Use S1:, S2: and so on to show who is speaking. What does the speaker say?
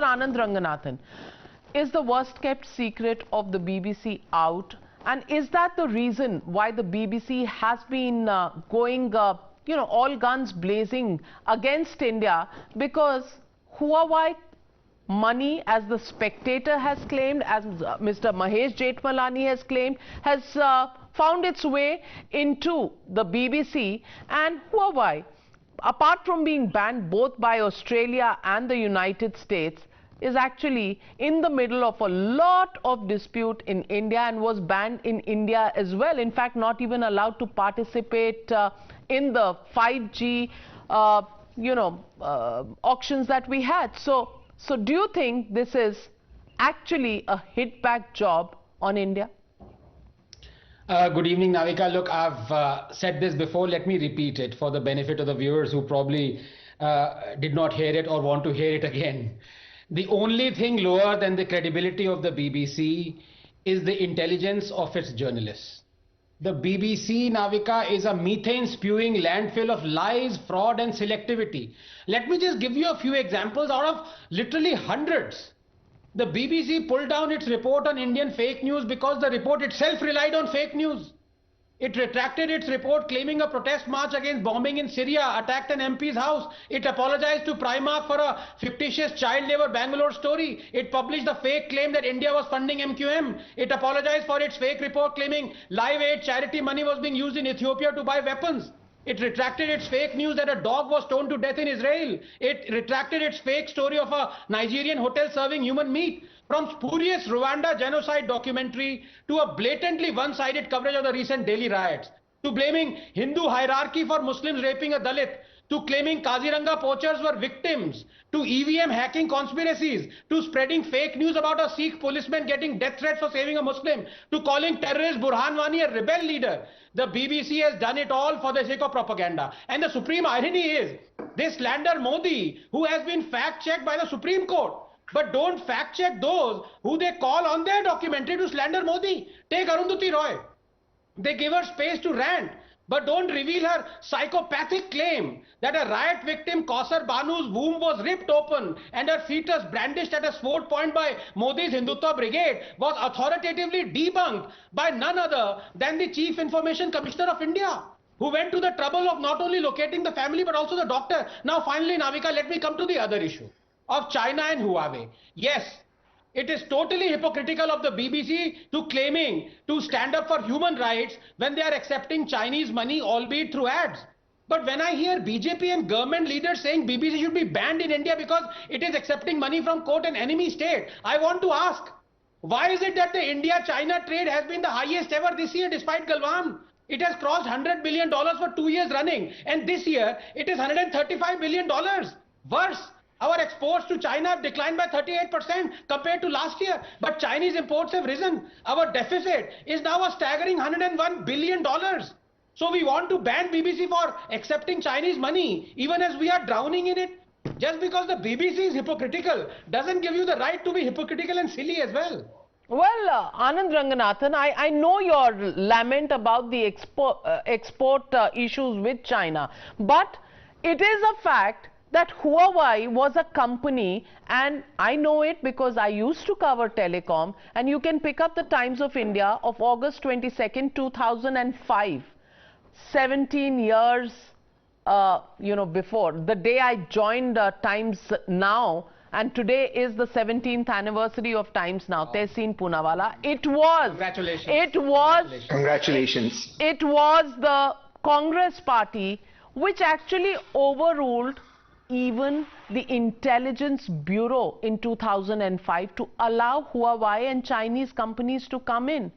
S1: Anand Ranganathan, is the worst kept secret of the BBC out? And is that the reason why the BBC has been going, all guns blazing against India? Because Huawei money, as the Spectator has claimed, as Mr. Mahesh Jethmalani has claimed, has found its way into the BBC. And Huawei, apart from being banned both by Australia and the United States, is actually in the middle of a lot of dispute in India and was banned in India as well. In fact, not even allowed to participate in the 5G, auctions that we had. So do you think this is actually a hit-back job on India?
S2: Good evening, Navika. Look, I've said this before. Let me repeat it for the benefit of the viewers who probably did not hear it or want to hear it again. The only thing lower than the credibility of the BBC is the intelligence of its journalists. The BBC, Navika, is a methane-spewing landfill of lies, fraud and selectivity. Let me just give you a few examples out of literally hundreds. The BBC pulled down its report on Indian fake news because the report itself relied on fake news. It retracted its report claiming a protest march against bombing in Syria attacked an MP's house. It apologized to Primark for a fictitious child labor Bangalore story. It published the fake claim that India was funding MQM. It apologized for its fake report claiming Live Aid charity money was being used in Ethiopia to buy weapons. It retracted its fake news that a dog was stoned to death in Israel. It retracted its fake story of a Nigerian hotel serving human meat. From spurious Rwanda genocide documentary to a blatantly one-sided coverage of the recent Delhi riots, to blaming Hindu hierarchy for Muslims raping a Dalit, to claiming Kaziranga poachers were victims, to EVM hacking conspiracies, to spreading fake news about a Sikh policeman getting death threats for saving a Muslim, to calling terrorist Burhan Wani a rebel leader. The BBC has done it all for the sake of propaganda. And the supreme irony is, they slander Modi, who has been fact-checked by the Supreme Court. But don't fact-check those who they call on their documentary to slander Modi. Take Arundhati Roy. They give her space to rant, but don't reveal her psychopathic claim that a riot victim Kausar Banu's womb was ripped open and her fetus brandished at a sword point by Modi's Hindutva Brigade was authoritatively debunked by none other than the Chief Information Commissioner of India, who went to the trouble of not only locating the family but also the doctor. Now finally, Navika, let me come to the other issue of China and Huawei. Yes, it is totally hypocritical of the BBC to claiming to stand up for human rights when they are accepting Chinese money, albeit through ads. But when I hear BJP and government leaders saying BBC should be banned in India because it is accepting money from quote an enemy state, I want to ask, why is it that the India-China trade has been the highest ever this year despite Galwan? It has crossed $100 billion for 2 years running, and this year it is $135 billion. Worse, our exports to China have declined by 38% compared to last year, but Chinese imports have risen. Our deficit is now a staggering $101 billion. So we want to ban BBC for accepting Chinese money, even as we are drowning in it. Just because the BBC is hypocritical doesn't give you the right to be hypocritical and silly as well.
S1: Well, Anand Ranganathan, I know your lament about the export issues with China, but it is a fact that Huawei was a company, and I know it because I used to cover telecom, and you can pick up the Times of India of August 22nd, 2005, 17 years before, the day I joined Times Now, and today is the 17th anniversary of Times Now. Tehseen Poonawalla. It was.
S2: Congratulations.
S3: Congratulations.
S1: It was the Congress party which actually overruled even the Intelligence Bureau in 2005 to allow Huawei and Chinese companies to come in.